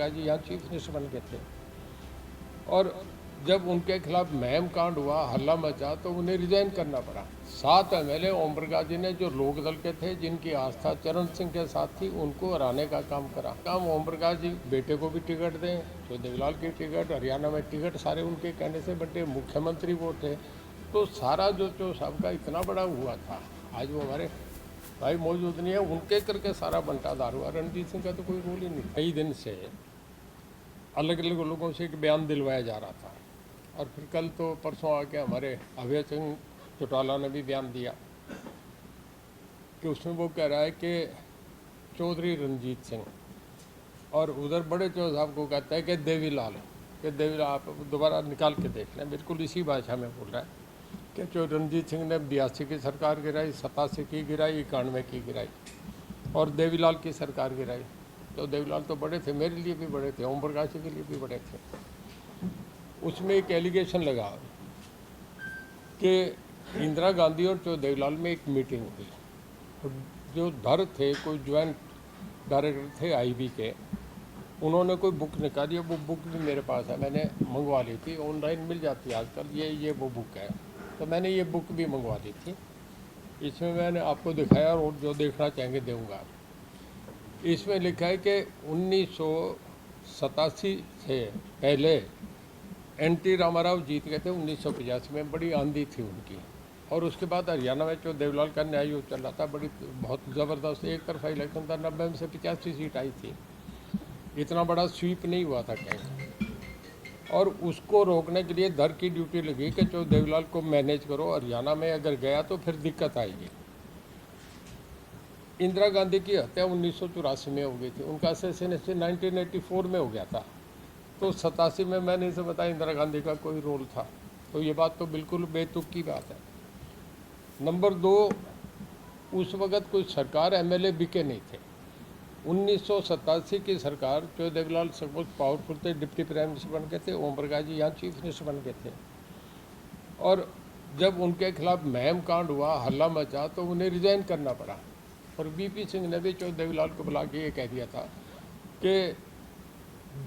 प्रकाश जी यहाँ chief minister बन गए थे, और जब उनके खिलाफ महम कांड हुआ, हल्ला मचा, तो उन्हें रिजाइन करना पड़ा। 7 एमएलए ओम प्रकाश जी ने, जो लोकदल के थे, जिनकी आस्था चरण सिंह के साथ थी, उनको हराने का काम करा। काम ओम प्रकाश जी बेटे को भी टिकट दें, तो देवीलाल की टिकट, हरियाणा में टिकट सारे उनके कहने से बटे, मुख्यमंत्री वो थे। तो सारा जो सबका इतना बड़ा हुआ था, आज वो हमारे भाई मौजूद नहीं है, उनके करके सारा बंटाधार हुआ। रणजीत सिंह का तो कोई रोल ही नहीं। कई दिन से अलग अलग लोगों से एक बयान दिलवाया जा रहा था, और फिर कल तो परसों आके हमारे अभय सिंह चौटाला ने भी बयान दिया कि उसमें वो कह रहा है कि चौधरी रणजीत सिंह, और उधर बड़े चौधरी साहब को कहता है कि देवीलाल, आप दोबारा निकाल के देख लें, बिल्कुल इसी भाषा में बोल रहा है कि जो रणजीत सिंह ने 82 की सरकार गिराई, 87 की गिराई, 91 की गिराई, और देवीलाल की सरकार गिराई। तो देवीलाल तो बड़े थे, मेरे लिए भी बड़े थे, ओम प्रकाश जी के लिए भी बड़े थे। उसमें एक एलिगेशन लगा कि इंदिरा गांधी और जो देवीलाल में एक मीटिंग हुई, जो धर थे, कोई ज्वाइंट डायरेक्टर थे आईबी के, उन्होंने कोई बुक निकाली। वो बुक भी मेरे पास है, मैंने मंगवा ली थी, ऑनलाइन मिल जाती है आजकल, ये वो बुक है। तो मैंने ये बुक भी मंगवा ली थी। इसमें मैंने आपको दिखाया, और जो देखना चाहेंगे दूँगा। इसमें लिखा है कि 1987 से पहले एनटी रामाराव जीत गए थे 1985 में, बड़ी आंधी थी उनकी। और उसके बाद हरियाणा में जो देवीलाल का न्याय युद्ध चल रहा था, बहुत ज़बरदस्त एक तरफा इलेक्शन था, 90 में से 85 सीट आई थी। इतना बड़ा स्वीप नहीं हुआ था कहीं। और उसको रोकने के लिए धर की ड्यूटी लगी कि जो देवीलाल को मैनेज करो, हरियाणा में अगर गया तो फिर दिक्कत आएगी। इंदिरा गांधी की हत्या 1984 में हो गई थी, उनका असैसिनेशन 1984 में हो गया था। तो 87 में मैंने इसे बताया इंदिरा गांधी का कोई रोल था। तो ये बात तो बिल्कुल बेतुक की बात है। नंबर 2, उस वक़्त कोई सरकार एमएलए बिके नहीं थे। 1987 की सरकार, जो देवीलाल सबसे पावरफुल थे, डिप्टी प्राइम मिनिस्टर बन गए थे, ओम प्रकाश जी यहाँ चीफ मिनिस्टर बन गए थे, और जब उनके खिलाफ महम कांड हुआ, हल्ला मचा, तो उन्हें रिजाइन करना पड़ा। और बीपी सिंह ने भी जो देवीलाल को बुला के ये कह दिया था कि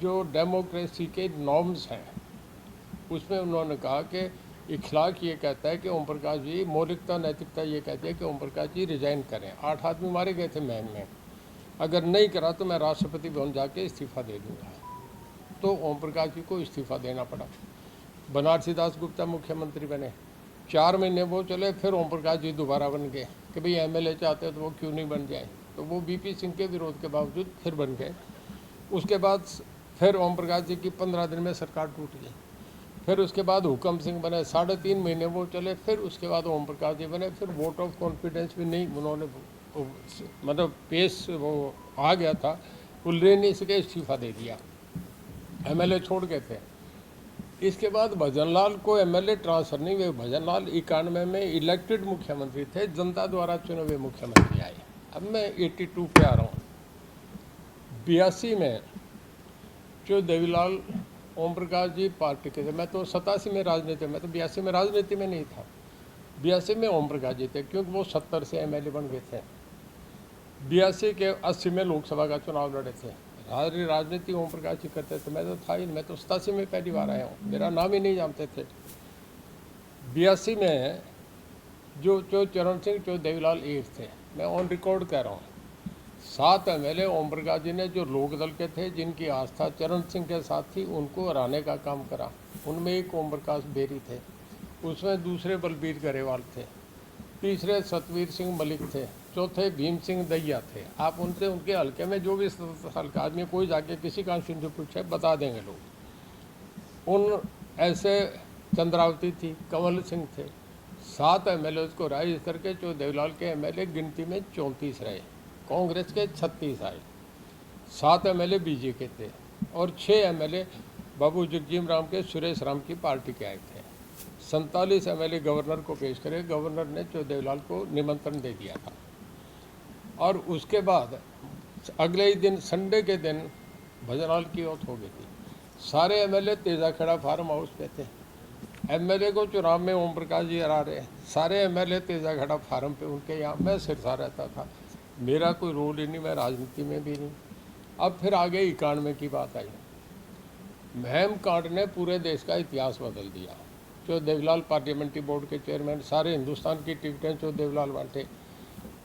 जो डेमोक्रेसी के नॉर्म्स हैं, उसमें उन्होंने कहा कि इखलाक ये कहता है कि ओम प्रकाश जी, मौलिकता नैतिकता ये कहती है कि ओम प्रकाश जी रिजाइन करें। 8 आदमी मारे गए थे महम में, अगर नहीं करा तो मैं राष्ट्रपति भवन जाके इस्तीफ़ा दे दूँगा। तो ओम प्रकाश जी को इस्तीफ़ा देना पड़ा। बनारसी दास गुप्ता मुख्यमंत्री बने, 4 महीने वो चले, फिर ओम प्रकाश जी दोबारा बन गए कि भाई एमएलए चाहते हो तो वो क्यों नहीं बन जाए। तो वो बीपी सिंह के विरोध के बावजूद फिर बन गए। उसके बाद फिर ओम प्रकाश जी की 15 दिन में सरकार टूट गई। फिर उसके बाद हुकम सिंह बने, 3.5 महीने वो चले, फिर उसके बाद ओम प्रकाश जी बने। फिर वोट ऑफ कॉन्फिडेंस भी नहीं, उन्होंने मतलब पेश वो आ गया था, वो ले नहीं सके, इस्तीफा दे दिया, एमएलए छोड़ गए थे। इसके बाद भजनलाल को एमएलए ट्रांसफर नहीं हुए। भजनलाल 91 में इलेक्टेड मुख्यमंत्री थे, जनता द्वारा चुने हुए मुख्यमंत्री आए। अब मैं 82 पे आ रहा हूँ। 82 में जो देवीलाल ओम प्रकाश जी पार्टी के थे, मैं तो 87 में राजनीति में, तो 82 में राजनीति में नहीं था। 82 में ओम प्रकाश जी थे, क्योंकि वो 70 से एमएलए बन गए थे। 82 के 80 में लोकसभा का चुनाव लड़े थे। राजनीति ओम प्रकाश जी करते थे, मैं तो था ही, मैं तो 87 में पहली बार आया हूँ, मेरा नाम ही नहीं जानते थे। 82 में जो चरण सिंह, जो देवीलाल एक थे, मैं ऑन रिकॉर्ड कह रहा हूँ, 7 एमएलए ओम प्रकाश जी ने, जो लोकदल के थे, जिनकी आस्था चरण सिंह के साथ थी, उनको हराने का काम करा। उनमें एक ओम प्रकाश बेरी थे, उसमें दूसरे बलबीर गरेवाल थे, तीसरे सतवीर सिंह मलिक थे, चौथे भीम सिंह दैया थे। आप उनसे, उनके हल्के में जो भी हल्का आदमी, कोई जाके किसी कॉन्स्टिट्यूंसी पूछे बता देंगे लोग। उन ऐसे चंद्रावती थी, कंवल सिंह थे। 7 एमएलए को राइज करके जो देवीलाल के एमएलए गिनती में 34 रहे, कांग्रेस के 36 आए, 7 एमएलए बीजेपी के थे, और 6 एमएलए बाबू जगजीवन राम के, सुरेश राम की पार्टी के आए थे। 47 एमएलए गवर्नर को पेश करे, गवर्नर ने जो देवीलाल को निमंत्रण दे दिया था। और उसके बाद अगले ही दिन, संडे के दिन, भजनलाल की औत हो गई थी। सारे एमएलए तेजाखेड़ा फार्म हाउस पे थे। एमएलए को चुनाव में ओम प्रकाश जी हरा रहे, सारे एमएलए तेजाखेड़ा फार्म पे, उनके यहाँ। मैं सिरसा रहता था, मेरा कोई रोल ही नहीं, मैं राजनीति में भी नहीं। अब फिर आगे 91 की बात आई। महम कांड ने पूरे देश का इतिहास बदल दिया। जो देवीलाल पार्लियामेंट्री बोर्ड के चेयरमैन, सारे हिंदुस्तान की टिकटें जो देवीलाल बांटे।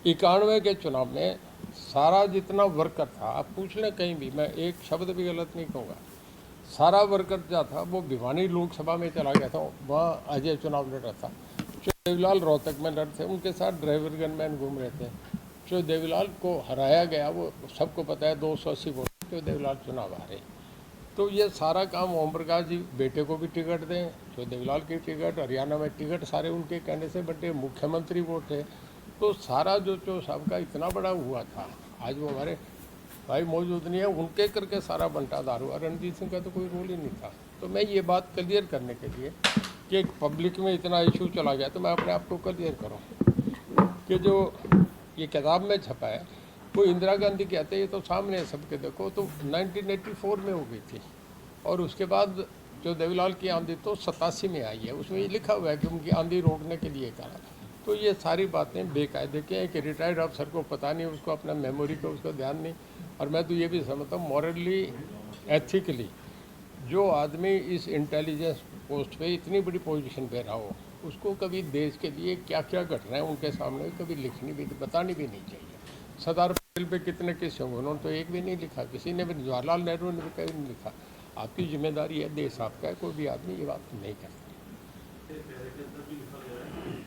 91 के चुनाव में सारा जितना वर्कर था, आप पूछ लें कहीं भी, मैं एक शब्द भी गलत नहीं कहूँगा, सारा वर्कर जो था वो भिवानी लोकसभा में चला गया था, वहाँ अजय चुनाव लड़ रहा था। जो देवीलाल रोहतक में लड़ थे, उनके साथ ड्राइवर गनमैन घूम रहे थे। जो देवीलाल को हराया गया वो सबको पता है, 280 वोट जो देवीलाल चुनाव हारे। तो ये सारा काम ओम प्रकाश जी बेटे को भी टिकट दें, जो देवीलाल की टिकट, हरियाणा में टिकट सारे उनके कहने से बटे, मुख्यमंत्री वो थे। तो सारा जो सबका इतना बड़ा हुआ था, आज वो हमारे भाई मौजूद नहीं है, उनके करके सारा बंटाधार हुआ। रणजीत सिंह का तो कोई रोल ही नहीं था। तो मैं ये बात क्लियर करने के लिए कि पब्लिक में इतना इशू चला गया, तो मैं अपने आप को क्लियर करूँ कि जो ये किताब में छपा है वो इंदिरा गांधी कहते हैं, ये तो सामने है सबके, देखो तो 1984 में हो गई थी। और उसके बाद जो देवीलाल की आंधी तो 87 में आई है, उसमें ये लिखा हुआ है कि उनकी आंधी रोकने के लिए करा। तो ये सारी बातें बेकायदे के हैं कि रिटायर्ड अफसर को पता नहीं, उसको अपना मेमोरी का उसको ध्यान नहीं। और मैं तो ये भी समझता हूँ मॉरली, एथिकली जो आदमी इस इंटेलिजेंस पोस्ट पे इतनी बड़ी पोजीशन पे रहा हो, उसको कभी देश के लिए क्या क्या घट रहा है उनके सामने कभी लिखनी भी, बतानी भी नहीं चाहिए। सरदार पटेल पे कितने किस्से होंगे, उन्होंने तो एक भी नहीं लिखा, किसी ने भी, जवाहरलाल नेहरू ने भी कभी नहीं लिखा। आपकी जिम्मेदारी है, देश आपका है, कोई भी आदमी ये बात नहीं करता।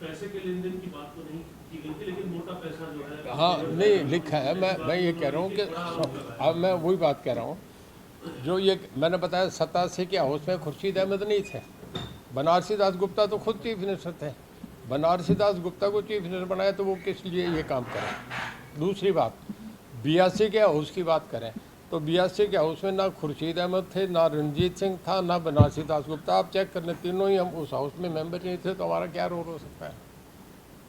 पैसे के लेन देन की बात तो नहीं की गई थी, लेकिन मोटा पैसा जो है, हाँ नहीं लिखा है। मैं ये कह रहा हूँ कि अब मैं वही बात कह रहा हूँ, जो ये मैंने बताया 87 के हाउस में खुर्शीद अहमद नहीं थे, बनारसी दास गुप्ता तो खुद चीफ मिनिस्टर थे। बनारसी दास गुप्ता को चीफ मिनिस्टर बनाया तो वो किस लिए ये काम करें। दूसरी बात, 82 के हाउस की बात करें तो 82 के हाउस में ना खुर्शीद अहमद थे, ना रणजीत सिंह था, ना बनारसी दास गुप्ता। आप चेक कर लें, तीनों ही हम उस हाउस में मेंबर नहीं थे, तो हमारा क्या रोल हो सकता है।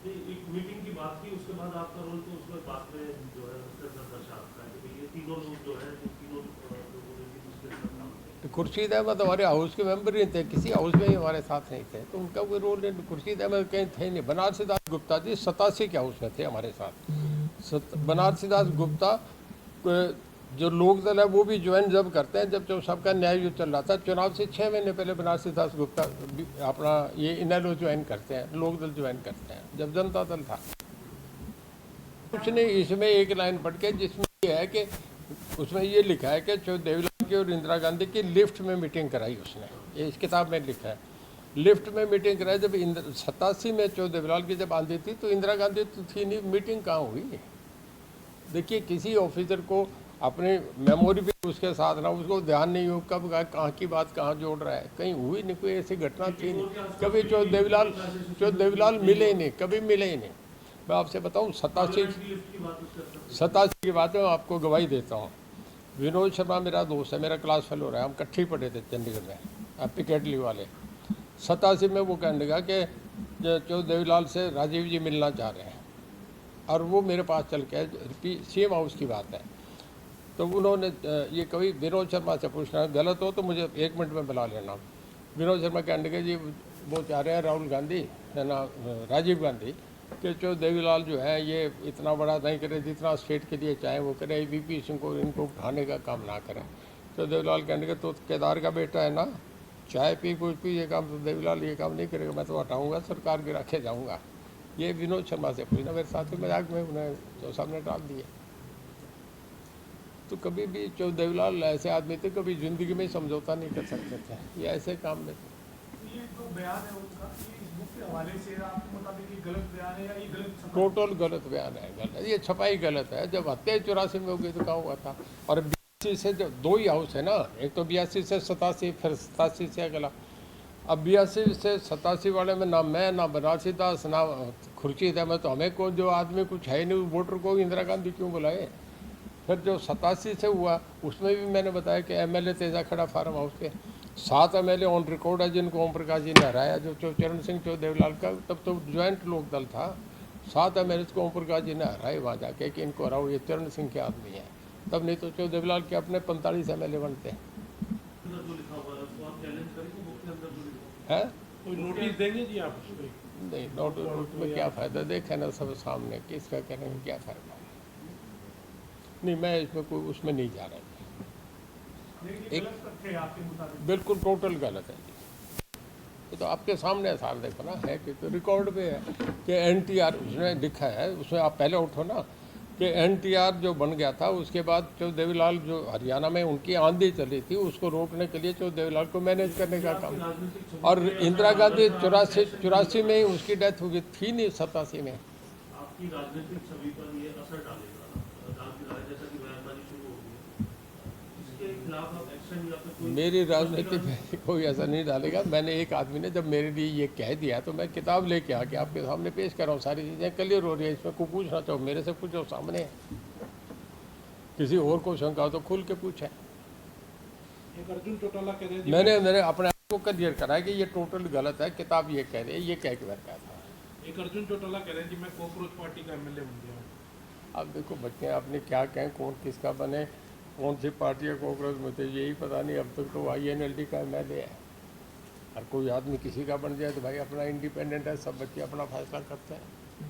एक मीटिंग की बात की, उसके बाद आपका रोल तो उसमें बात में जो है दर्शाता है कि ये तीनों लोग जो है, तीनों लोगों ने उसके साथ तो खुर्शीद अहमद हमारे हाउस के मेंबर नहीं थे, किसी हाउस में ही हमारे साथ नहीं थे, तो उनका कोई रोल नहीं। खुर्शीद अहमद कहीं थे नहीं। बनारसी दास गुप्ता जी 87 के हाउस में थे हमारे साथ। बनारसी दास गुप्ता जो लोकदल है वो भी ज्वाइन जब करते हैं जब सबका न्याय युद्ध चल रहा था, चुनाव से 6 महीने पहले बनारसी दास गुप्ता अपना ये इनेलो ज्वाइन करते हैं, लोकदल ज्वाइन करते हैं, जब जनता दल था। कुछ नहीं, इसमें एक लाइन पढ़ के जिसमें ये है कि उसमें ये लिखा है कि जो देवीलाल की और इंदिरा गांधी की लिफ्ट में मीटिंग कराई उसने, ये इस किताब में लिखा है। लिफ्ट में मीटिंग कराई जब 87 में जो देवीलाल की जब आंधी थी तो इंदिरा गांधी तो थी नहीं, मीटिंग कहाँ हुई। देखिए किसी ऑफिसर को अपनी मेमोरी भी उसके साथ ना, उसको ध्यान नहीं हो कब कहाँ की बात कहाँ जोड़ रहा है, कहीं हुई नहीं, कोई ऐसी घटना थी नहीं। कभी जो देवीलाल मिले ही नहीं, कभी मिले ही नहीं। मैं आपसे बताऊँ 87 की बात है, मैं आपको गवाही देता हूँ। विनोद शर्मा मेरा दोस्त है, मेरा क्लास फेलो रहा है, हम इकट्ठे ही पढ़े थे चंडीगढ़ में, पिकेटली वाले। 87 में वो कहने लगा कि जो देवीलाल से राजीव जी मिलना चाह रहे हैं, और वो मेरे पास चल के, CM हाउस की बात है, तो उन्होंने ये कभी विनोद शर्मा से पूछना, गलत हो तो मुझे 1 मिनट में बुला लेना। विनोद शर्मा कहने लगे जी वो चाह रहे हैं राहुल गांधी है ना, राजीव गांधी, कि जो देवीलाल जो है ये इतना बड़ा नहीं करे जितना स्टेट के लिए चाहे वो करे, VP सिंह को इनको उठाने का काम ना करें। तो देवीलाल कहने के तो केदार का बेटा है ना, चाय पी कुछ पी, ये काम तो देवीलाल ये काम नहीं करेगा, मैं तो हटाऊँगा, सरकार गिरा के जाऊँगा। ये विनोद शर्मा से पूछना, मेरे साथी मजाक में उन्हें तो सामने डाल दिए। तो कभी भी जो देवीलाल ऐसे आदमी थे, कभी ज़िंदगी में समझौता नहीं कर सकते थे, ये ऐसे काम में थे। ये जो बयान है उनका, इस बुक के हवाले से आपके मुताबिक ये गलत बयान है या ये गलत टोटल गलत बयान है, गलत, ये छपाई गलत है। जब हत्या 84 में हो गई तो कहाँ हुआ था। और 82 से जब 2 ही हाउस है ना, एक तो 82 से 87, फिर 87 से अगला। अब 82 से 87 वाले में ना मैं, ना बनारसी दास, ना खुर्शीद अहमद, तो हमें को जो आदमी कुछ है नहीं, वोटर को इंदिरा गांधी क्यों बुलाए। फिर जो 87 से हुआ उसमें भी मैंने बताया कि MLA तेजा खड़ा फार्म हाउस के 7 MLA ऑन रिकॉर्ड है जिनको ओम प्रकाश जी ने हराया। जो चरण सिंह जो देवीलाल का तब तो ज्वाइंट लोकदल था, 7 MLA को ओम प्रकाश जी ने हराए वहाँ जाके कि इनको हराओ, ये चरण सिंह के आदमी है। तब नहीं तो जो देवीलाल के अपने 45 MLA बनते हैं। कोई नोटिस देंगे जी आप? नहीं, नोटिस में क्या फ़ायदा, देखे ना सब सामने, किसका कहने में क्या फ़ायदा। नहीं, मैं इसमें कोई उसमें नहीं जा रहा। लेकिन ये एक- गलत तथ्य है आपके मुताबिक। बिल्कुल टोटल गलत है। ये तो आपके सामने है, साहब देखो ना, है कि तो रिकॉर्ड पे है कि NTR उसने लिखा है, उसमें आप पहले उठो ना कि NTR जो बन गया था उसके बाद देवीलाल जो हरियाणा में उनकी आंधी चली थी उसको रोकने के लिए देवीलाल को मैनेज करने का काम। राजनीतिक छवि और पे असर इंदिरा डाला गांधी था, 84 में ही उसकी डेथ हुई थी, नहीं 87 में। आपकी राजनीतिक छवि पर ये असर डालेगा जैसा कि बयानबाजी शुरू हो गई है, इसके खिलाफ आप एक्शन या फिर कोई मेरी राजनीति पे कोई असर नहीं डालेगा। मैंने एक आदमी ने जब मेरे लिए ये कह दिया तो मैं किताब लेके आके आपके सामने पेश कर रहा हूँ, सारी चीज़ें क्लियर हो रही है। इसमें को पूछना चाहो मेरे से पूछो, सामने है। किसी और को शंका हो तो खुल के पूछे। एक अर्जुन चौटाला कह रहे हैं जी, मैंने अपने आप को क्लियर करा है कि ये टोटल गलत है, किताब ये कह रही है, ये कह के मैं कहा था। एक अर्जुन चौटाला कह रहे हैं जी मैं कॉकरोच पार्टी का MLA बन गया हूँ। अब देखो बच्चे आपने क्या कहें, कौन किसका बने, कौन सी पार्टी है कांग्रेस में, तो यही पता नहीं। अब तक तो INLD का MLA है। हर कोई आदमी किसी का बन जाए तो भाई अपना इंडिपेंडेंट है, सब बच्चे अपना फैसला करते हैं।